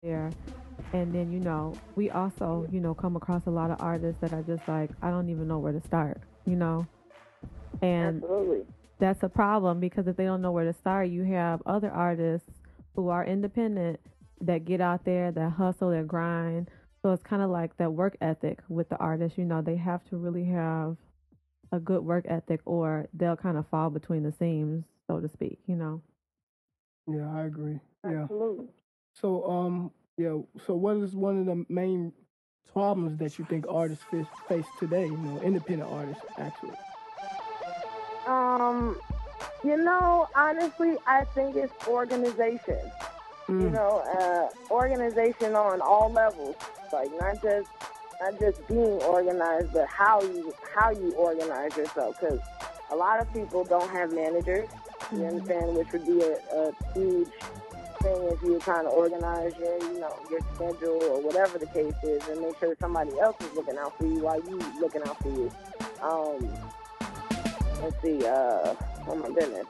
there. And then, we also, come across a lot of artists that are just like, I don't even know where to start, and Absolutely. that's a problem because if they don't know where to start, you have other artists who are independent that get out there, that hustle, that grind. So it's kind of like that work ethic with the artists. They have to really have a good work ethic or they'll kind of fall between the seams, so to speak. Yeah, I agree. Yeah. Absolutely. So, yeah. So, what is one of the main problems that you think artists face today? Independent artists, actually. Um, honestly, I think it's organization. Mm. Organization on all levels, like not just being organized, but how you organize yourself. Because a lot of people don't have managers. You understand, which would be a huge thing if you're trying to organize your schedule or whatever the case is, and make sure somebody else is looking out for you while you looking out for you. Um, let's see. Oh my goodness.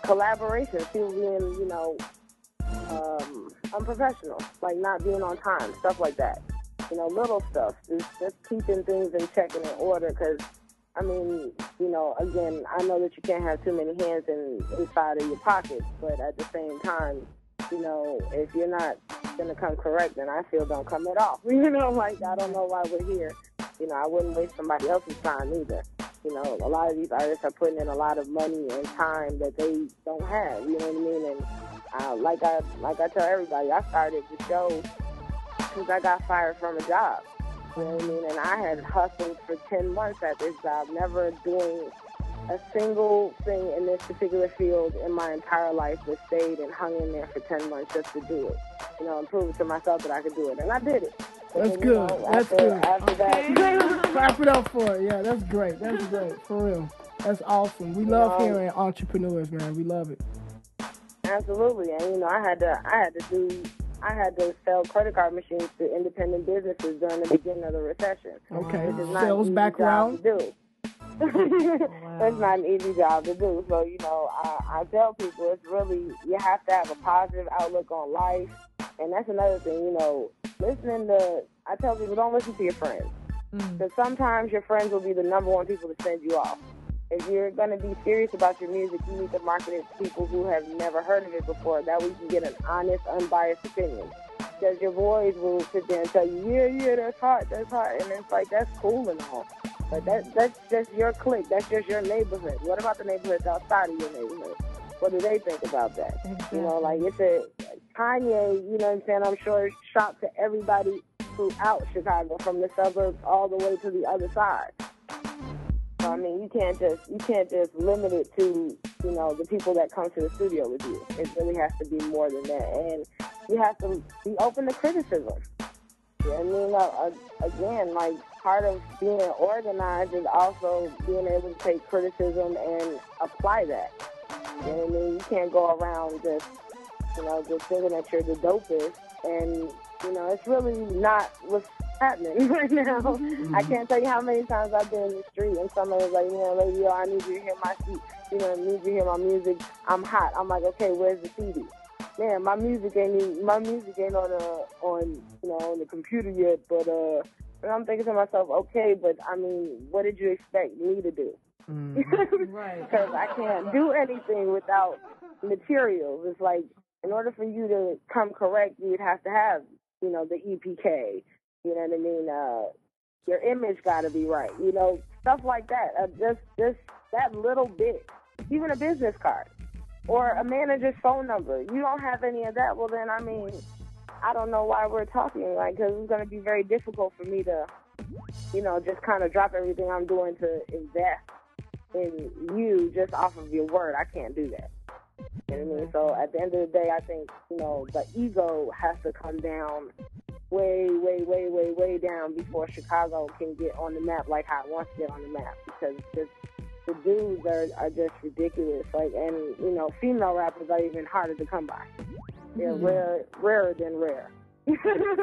Collaboration. People being unprofessional, like not being on time, stuff like that. Little stuff, just keeping things in check and in order. Because again, I know that you can't have too many hands inside of your pockets, but at the same time, if you're not gonna come correct, then I feel don't come at all. Like I don't know why we're here. I wouldn't waste somebody else's time either. A lot of these artists are putting in a lot of money and time that they don't have. You know what I mean? And like I tell everybody, I started the show because I got fired from a job. You know what I mean? And I had hustled for 10 months at this job, never doing a single thing in this particular field in my entire life, but stayed and hung in there for 10 months just to do it. And prove to myself that I could do it. And I did it. That's good. That's good. After that, clap it up for it. Yeah, that's great. That's great. For real. That's awesome. We love hearing entrepreneurs, man. We love it. Absolutely. And I had to sell credit card machines to independent businesses during the beginning of the recession. Okay. Which is not Sales an easy background. job to do. It's not an easy job to do. So, I tell people it's really, you have to have a positive outlook on life. And that's another thing, I tell people don't listen to your friends. Because sometimes your friends will be the number one people to send you off. If you're going to be serious about your music, you need to market it to people who have never heard of it before. That way you can get an honest, unbiased opinion. Because your boys will sit there and tell you, yeah, that's hot. And it's like, that's cool and all. But that's just your clique. That's just your neighborhood. What about the neighborhoods outside of your neighborhood? What do they think about that? Exactly. Like it's Kanye, you know what I'm saying? I'm sure shot to everybody throughout Chicago, from the suburbs all the way to the other side. So, you can't just limit it to, the people that come to the studio with you. It really has to be more than that. And you have to be open to criticism. Again, like part of being organized is also being able to take criticism and apply that. You know what I mean? You can't go around just thinking that you're the dopest, and it's really not what's happening right now. I can't tell you how many times I've been in the street and somebody's like, lady, I need you to hear my sheet. I need you to hear my music. I'm hot. I'm like, okay, where's the CD? Man, my music ain't on the computer yet, but and I'm thinking to myself, okay, but what did you expect me to do? Right. Because I can't do anything without materials. It's like, in order for you to come correct, you'd have to have, the EPK. You know what I mean? Your image got to be right. Stuff like that. Just that little bit. Even a business card or a manager's phone number. You don't have any of that. Well, then, I don't know why we're talking. Like, because it's going to be very difficult for me to, just kind of drop everything I'm doing to invest in you just off of your word. I can't do that. You know what I mean? So at the end of the day, I think, the ego has to come down way, way, way, way, way down before Chicago can get on the map like how it wants to get on the map. Because the dudes are just ridiculous. Like, and, female rappers are even harder to come by. They're rarer than rare.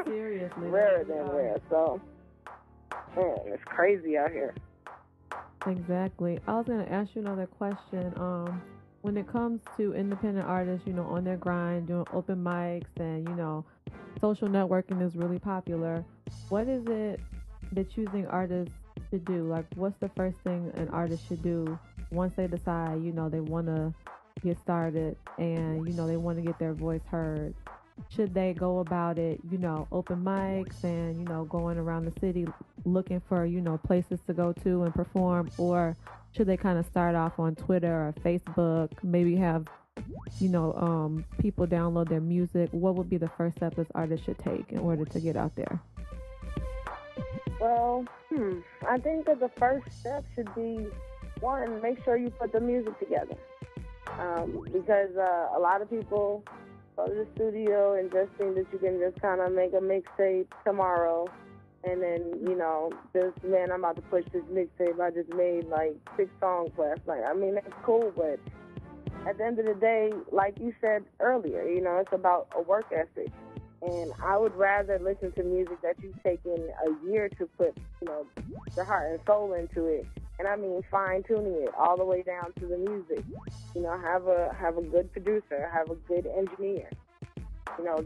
Seriously. Rarer than rare. So, man, it's crazy out here. Exactly. I was going to ask you another question. when it comes to independent artists, on their grind, doing open mics and, social networking is really popular. What is it that choosing artists should do? Like, what's the first thing an artist should do once they decide, they want to get started and, they want to get their voice heard? Should they go about it, open mics and, going around the city looking for, places to go to and perform? Or should they kind of start off on Twitter or Facebook, maybe have, people download their music? What would be the first step this artist should take in order to get out there? Well, I think that the first step should be, one, make sure you put the music together. Because a lot of people go to the studio and just think that you can just kind of make a mixtape tomorrow. And then, just, man, I'm about to push this mixtape. I just made like 6 songs last night. I mean, that's cool, but at the end of the day, like you said earlier, it's about a work ethic. And I would rather listen to music that you've taken a year to put, your heart and soul into it. And I mean fine tuning it all the way down to the music. Have a good producer, have a good engineer.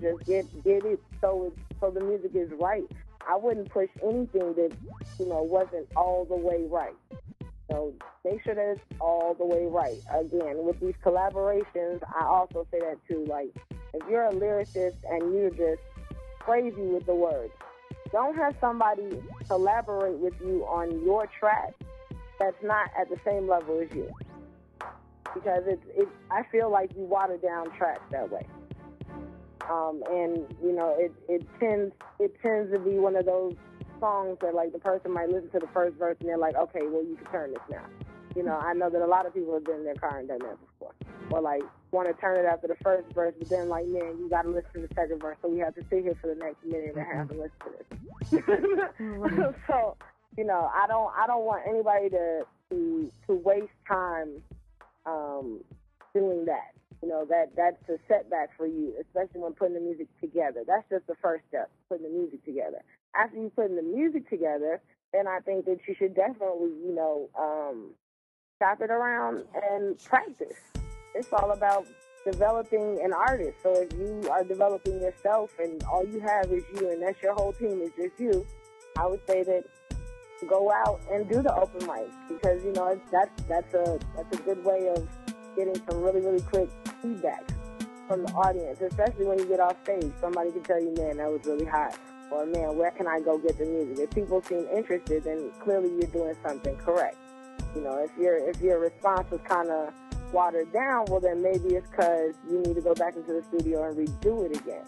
Just get it so the music is right. I wouldn't push anything that, wasn't all the way right. So make sure that it's all the way right. Again, with these collaborations, I also say that too. Like, if you're a lyricist and you're just crazy with the words, don't have somebody collaborate with you on your track that's not at the same level as you. Because I feel like you water down tracks that way. And it tends to be one of those songs that, like, the person might listen to the first verse and they're like, okay, well, you can turn this now. I know that a lot of people have been in their car and done that before. Or, like, want to turn it after the first verse, but then, like, man, you got to listen to the second verse, so we have to sit here for the next minute and a half and listen to this. So, I don't want anybody to waste time doing that. That's a setback for you, especially when putting the music together. That's just the first step, putting the music together. After you putting the music together, then I think that you should definitely, shop it around and practice. It's all about developing an artist. So if you are developing yourself and all you have is you and that's your whole team is just you, I would say that go out and do the open mic, because, that's a good way of getting some really, really quick feedback from the audience, especially when you get off stage. Somebody can tell you, man, that was really hot. Or, man, where can I go get the music? If people seem interested, then clearly you're doing something correct. If your response was kind of watered down, well, then maybe it's because you need to go back into the studio and redo it again.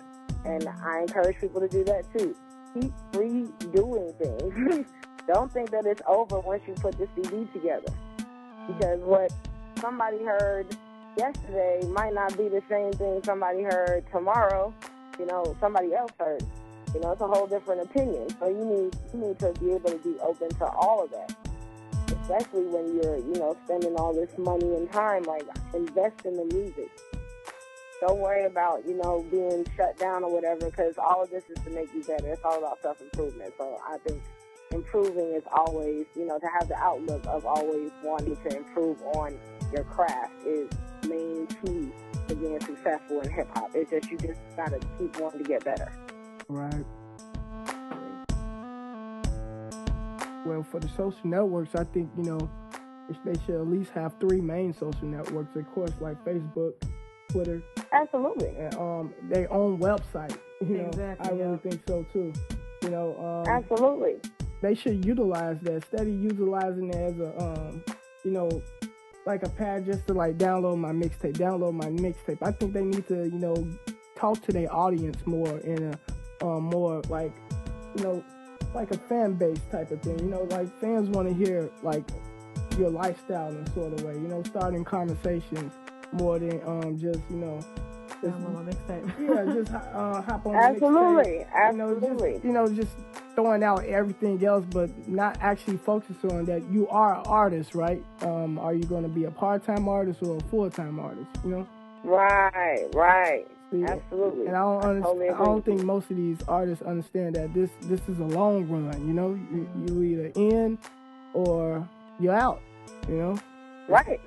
And I encourage people to do that too. Keep redoing things. Don't think that it's over once you put the CD together. Because what somebody heard yesterday might not be the same thing somebody heard tomorrow, somebody else heard. It's a whole different opinion. So you need to be able to be open to all of that. Especially when you're, spending all this money and time, like, invest in the music. Don't worry about, being shut down or whatever, because all of this is to make you better. It's all about self-improvement. So I think improving is always, to have the outlook of always wanting to improve on your craft is main key to being successful in hip-hop. It's just, you just got to keep wanting to get better. Right. Well, for the social networks, I think, they should at least have 3 main social networks, of course, like Facebook, Twitter. Absolutely. And their own website. Exactly, I really think so, too. Absolutely. They should utilize that, steady utilizing it as a, like a pad just to, like, download my mixtape. I think they need to, talk to their audience more in a more, like, like a fan base type of thing. Like, fans want to hear, like, your lifestyle in a sort of way, starting conversations more than just, Download my mixtape. Yeah, just hop on Absolutely. the mixtape. Just throwing out everything else, but not actually focusing on that you are an artist, right? Are you going to be a part-time artist or a full-time artist, Right. See, absolutely. And I don't think most of these artists understand that this is a long run, you either in or you're out, Right.